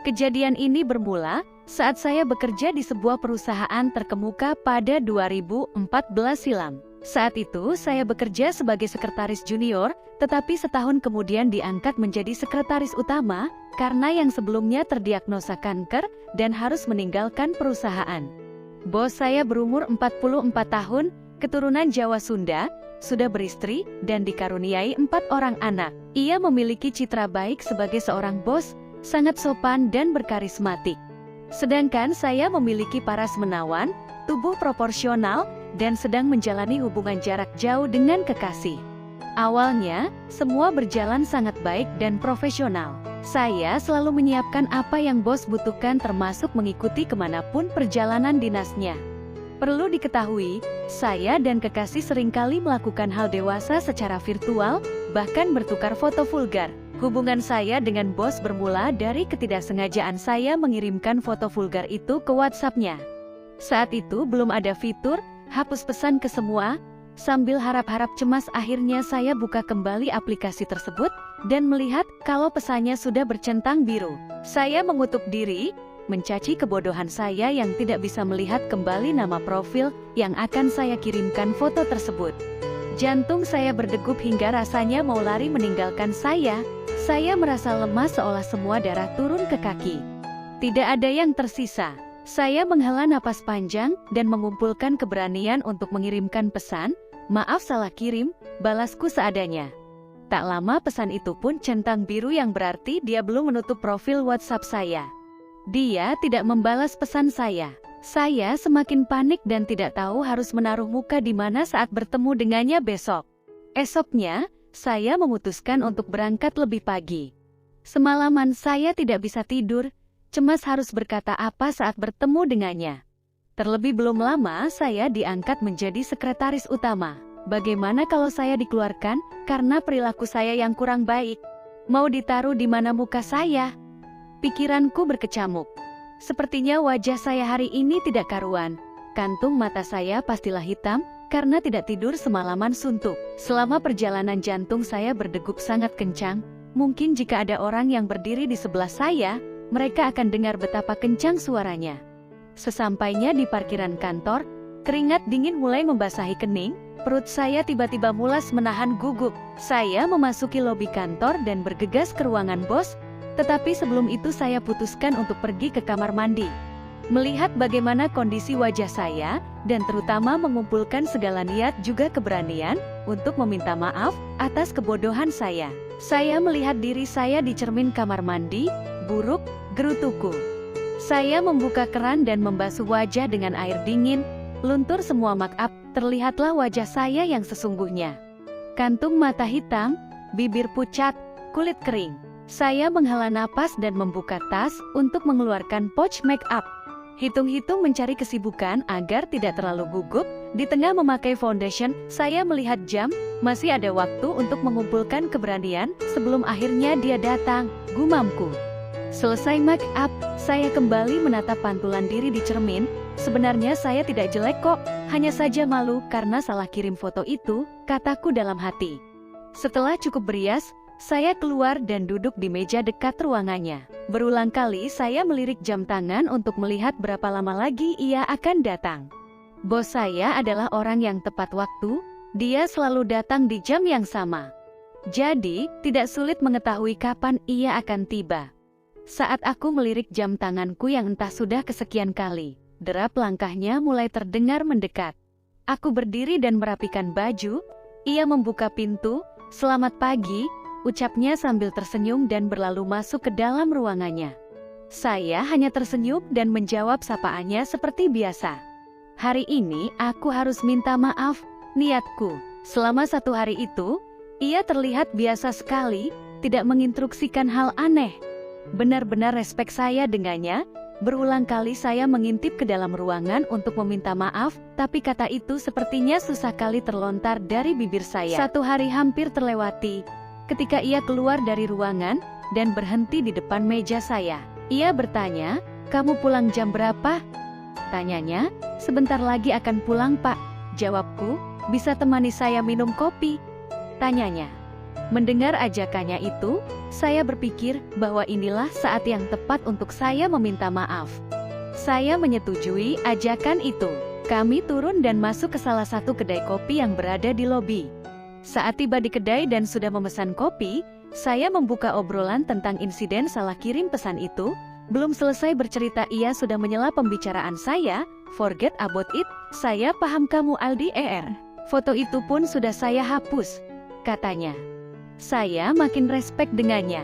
Kejadian ini bermula saat saya bekerja di sebuah perusahaan terkemuka pada 2014 silam. Saat itu saya bekerja sebagai sekretaris junior, tetapi setahun kemudian diangkat menjadi sekretaris utama karena yang sebelumnya terdiagnosa kanker dan harus meninggalkan perusahaan. Bos saya berumur 44 tahun, keturunan Jawa Sunda, sudah beristri dan dikaruniai 4 orang anak. Ia memiliki citra baik sebagai seorang bos, sangat sopan dan berkarismatik. Sedangkan saya memiliki paras menawan, tubuh proporsional, dan sedang menjalani hubungan jarak jauh dengan kekasih. Awalnya, semua berjalan sangat baik dan profesional. Saya selalu menyiapkan apa yang bos butuhkan termasuk mengikuti kemanapun perjalanan dinasnya. Perlu diketahui, saya dan kekasih seringkali melakukan hal dewasa secara virtual, bahkan bertukar foto vulgar. Hubungan saya dengan bos bermula dari ketidaksengajaan saya mengirimkan foto vulgar itu ke WhatsApp-nya. Saat itu belum ada fitur hapus pesan ke semua. Sambil harap-harap cemas akhirnya saya buka kembali aplikasi tersebut dan melihat kalau pesannya sudah bercentang biru. Saya mengutuk diri, mencaci kebodohan saya yang tidak bisa melihat kembali nama profil yang akan saya kirimkan foto tersebut. Jantung saya berdegup hingga rasanya mau lari meninggalkan saya. Saya merasa lemas seolah semua darah turun ke kaki. Tidak ada yang tersisa. Saya menghela napas panjang dan mengumpulkan keberanian untuk mengirimkan pesan, "Maaf salah kirim, balasku seadanya." Tak lama pesan itu pun centang biru yang berarti dia belum menutup profil WhatsApp saya. Dia tidak membalas pesan saya. Saya semakin panik dan tidak tahu harus menaruh muka di mana saat bertemu dengannya besok. Esoknya, saya memutuskan untuk berangkat lebih pagi. Semalaman saya tidak bisa tidur, cemas harus berkata apa saat bertemu dengannya. Terlebih belum lama saya diangkat menjadi sekretaris utama. Bagaimana kalau saya dikeluarkan karena perilaku saya yang kurang baik? Mau ditaruh di mana muka saya? Pikiranku berkecamuk. Sepertinya wajah saya hari ini tidak karuan. Kantung mata saya pastilah hitam karena tidak tidur semalaman suntuk. Selama perjalanan jantung saya berdegup sangat kencang. Mungkin jika ada orang yang berdiri di sebelah saya, mereka akan dengar betapa kencang suaranya. Sesampainya di parkiran kantor, keringat dingin mulai membasahi kening. Perut saya tiba-tiba mulas menahan gugup. Saya memasuki lobi kantor dan bergegas ke ruangan bos. Tetapi sebelum itu saya putuskan untuk pergi ke kamar mandi. Melihat bagaimana kondisi wajah saya, dan terutama mengumpulkan segala niat juga keberanian, untuk meminta maaf, atas kebodohan saya. Saya melihat diri saya di cermin kamar mandi, buruk, gerutuku. Saya membuka keran dan membasuh wajah dengan air dingin, luntur semua make up, terlihatlah wajah saya yang sesungguhnya. Kantung mata hitam, bibir pucat, kulit kering. Saya menghela napas dan membuka tas untuk mengeluarkan pouch make up. Hitung-hitung mencari kesibukan agar tidak terlalu gugup. Di tengah memakai foundation, saya melihat jam, masih ada waktu untuk mengumpulkan keberanian sebelum akhirnya dia datang, gumamku. Selesai make up, saya kembali menatap pantulan diri di cermin. Sebenarnya saya tidak jelek kok, hanya saja malu karena salah kirim foto itu, kataku dalam hati. Setelah cukup berias, saya keluar dan duduk di meja dekat ruangannya. Berulang kali saya melirik jam tangan untuk melihat berapa lama lagi ia akan datang. Bos saya adalah orang yang tepat waktu, dia selalu datang di jam yang sama. Jadi, tidak sulit mengetahui kapan ia akan tiba. Saat aku melirik jam tanganku yang entah sudah kesekian kali, derap langkahnya mulai terdengar mendekat. Aku berdiri dan merapikan baju, ia membuka pintu, "Selamat pagi," ucapnya sambil tersenyum dan berlalu masuk ke dalam ruangannya. Saya hanya tersenyum dan menjawab sapaannya seperti biasa. Hari ini aku harus minta maaf, niatku. Selama 1 hari itu, ia terlihat biasa sekali, tidak menginstruksikan hal aneh. Benar-benar respek saya dengannya. Berulang kali saya mengintip ke dalam ruangan untuk meminta maaf, tapi kata itu sepertinya susah kali terlontar dari bibir saya. 1 hari hampir terlewati. Ketika ia keluar dari ruangan dan berhenti di depan meja saya, ia bertanya, "Kamu pulang jam berapa?" Tanyanya, "Sebentar lagi akan pulang, Pak." Jawabku, "Bisa temani saya minum kopi?" Tanyanya. Mendengar ajakannya itu, Saya berpikir bahwa inilah saat yang tepat untuk saya meminta maaf. Saya menyetujui ajakan itu. Kami turun dan masuk ke salah satu kedai kopi yang berada di lobi. Saat tiba di kedai dan sudah memesan kopi, saya membuka obrolan tentang insiden salah kirim pesan itu. Belum selesai bercerita ia sudah menyela pembicaraan saya. Forget about it, saya paham kamu Aldi Foto itu pun sudah saya hapus, katanya. Saya makin respek dengannya.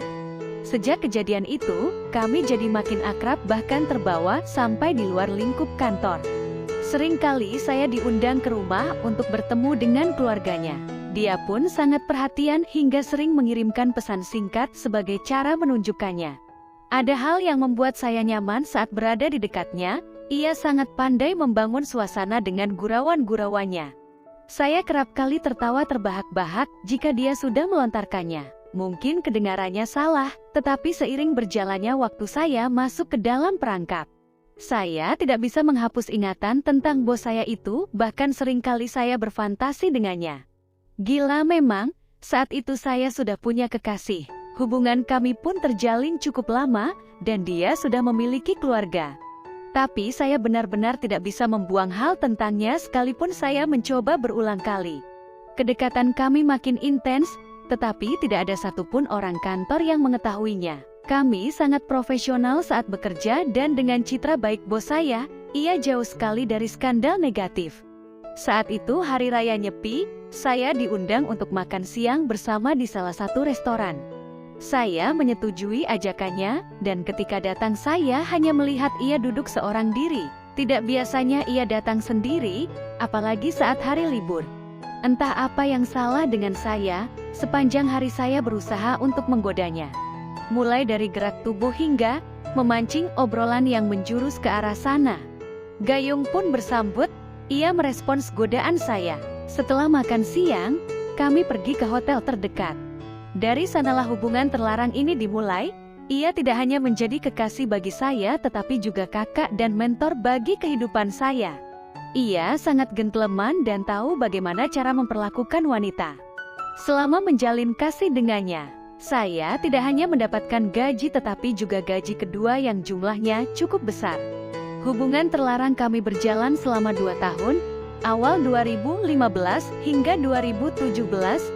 Sejak kejadian itu, kami jadi makin akrab bahkan terbawa sampai di luar lingkup kantor. Seringkali saya diundang ke rumah untuk bertemu dengan keluarganya. Dia pun sangat perhatian hingga sering mengirimkan pesan singkat sebagai cara menunjukkannya. Ada hal yang membuat saya nyaman saat berada di dekatnya, ia sangat pandai membangun suasana dengan gurauan-gurauannya. Saya kerap kali tertawa terbahak-bahak jika dia sudah melontarkannya. Mungkin kedengarannya salah, tetapi seiring berjalannya waktu saya masuk ke dalam perangkap. Saya tidak bisa menghapus ingatan tentang bos saya itu, bahkan seringkali saya berfantasi dengannya. Gila memang, saat itu saya sudah punya kekasih. Hubungan kami pun terjalin cukup lama, dan dia sudah memiliki keluarga. Tapi saya benar-benar tidak bisa membuang hal tentangnya sekalipun saya mencoba berulang kali. Kedekatan kami makin intens, tetapi tidak ada satupun orang kantor yang mengetahuinya. Kami sangat profesional saat bekerja dan dengan citra baik bos saya, ia jauh sekali dari skandal negatif. Saat itu hari raya Nyepi, saya diundang untuk makan siang bersama di salah satu restoran. Saya menyetujui ajakannya, dan ketika datang saya hanya melihat ia duduk seorang diri. Tidak biasanya ia datang sendiri, apalagi saat hari libur. Entah apa yang salah dengan saya, sepanjang hari saya berusaha untuk menggodanya. Mulai dari gerak tubuh hingga memancing obrolan yang menjurus ke arah sana. Gayung pun bersambut, ia merespons godaan saya. Setelah makan siang, kami pergi ke hotel terdekat. Dari sanalah hubungan terlarang ini dimulai. Ia tidak hanya menjadi kekasih bagi saya tetapi juga kakak dan mentor bagi kehidupan saya. Ia sangat gentleman dan tahu bagaimana cara memperlakukan wanita. Selama menjalin kasih dengannya, saya tidak hanya mendapatkan gaji tetapi juga gaji kedua yang jumlahnya cukup besar. Hubungan terlarang kami berjalan selama 2 tahun, awal 2015 hingga 2017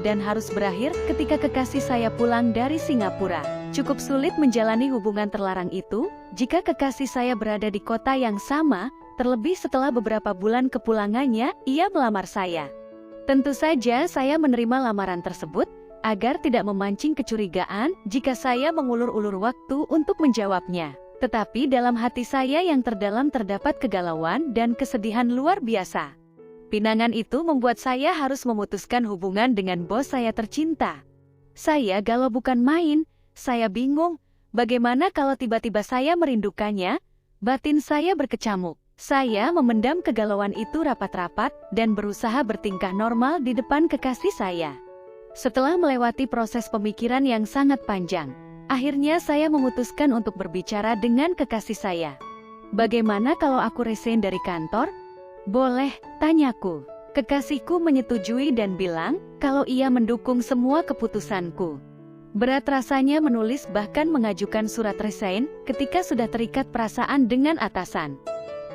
dan harus berakhir ketika kekasih saya pulang dari Singapura. Cukup sulit menjalani hubungan terlarang itu jika kekasih saya berada di kota yang sama, terlebih setelah beberapa bulan kepulangannya, ia melamar saya. Tentu saja saya menerima lamaran tersebut agar tidak memancing kecurigaan jika saya mengulur-ulur waktu untuk menjawabnya. Tetapi dalam hati saya yang terdalam terdapat kegalauan dan kesedihan luar biasa. Pinangan itu membuat saya harus memutuskan hubungan dengan bos saya tercinta. Saya galau bukan main, saya bingung, bagaimana kalau tiba-tiba saya merindukannya? Batin saya berkecamuk. Saya memendam kegalauan itu rapat-rapat dan berusaha bertingkah normal di depan kekasih saya. Setelah melewati proses pemikiran yang sangat panjang, akhirnya saya memutuskan untuk berbicara dengan kekasih saya. Bagaimana kalau aku resign dari kantor? Boleh, tanyaku. Kekasihku menyetujui dan bilang kalau ia mendukung semua keputusanku. Berat rasanya menulis bahkan mengajukan surat resign ketika sudah terikat perasaan dengan atasan.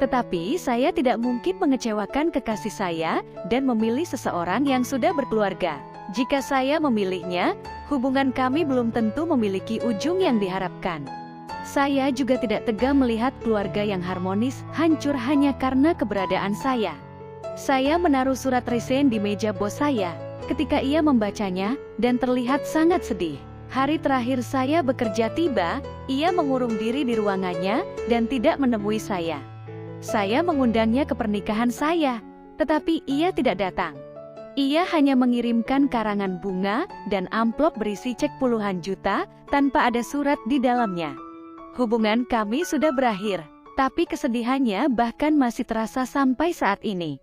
Tetapi saya tidak mungkin mengecewakan kekasih saya dan memilih seseorang yang sudah berkeluarga. Jika saya memilihnya, hubungan kami belum tentu memiliki ujung yang diharapkan. Saya juga tidak tega melihat keluarga yang harmonis hancur hanya karena keberadaan saya. Saya menaruh surat resign di meja bos saya ketika ia membacanya dan terlihat sangat sedih. Hari terakhir saya bekerja tiba, ia mengurung diri di ruangannya dan tidak menemui saya. Saya mengundangnya ke pernikahan saya, tetapi ia tidak datang. Ia hanya mengirimkan karangan bunga dan amplop berisi cek puluhan juta tanpa ada surat di dalamnya. Hubungan kami sudah berakhir, tapi kesedihannya bahkan masih terasa sampai saat ini.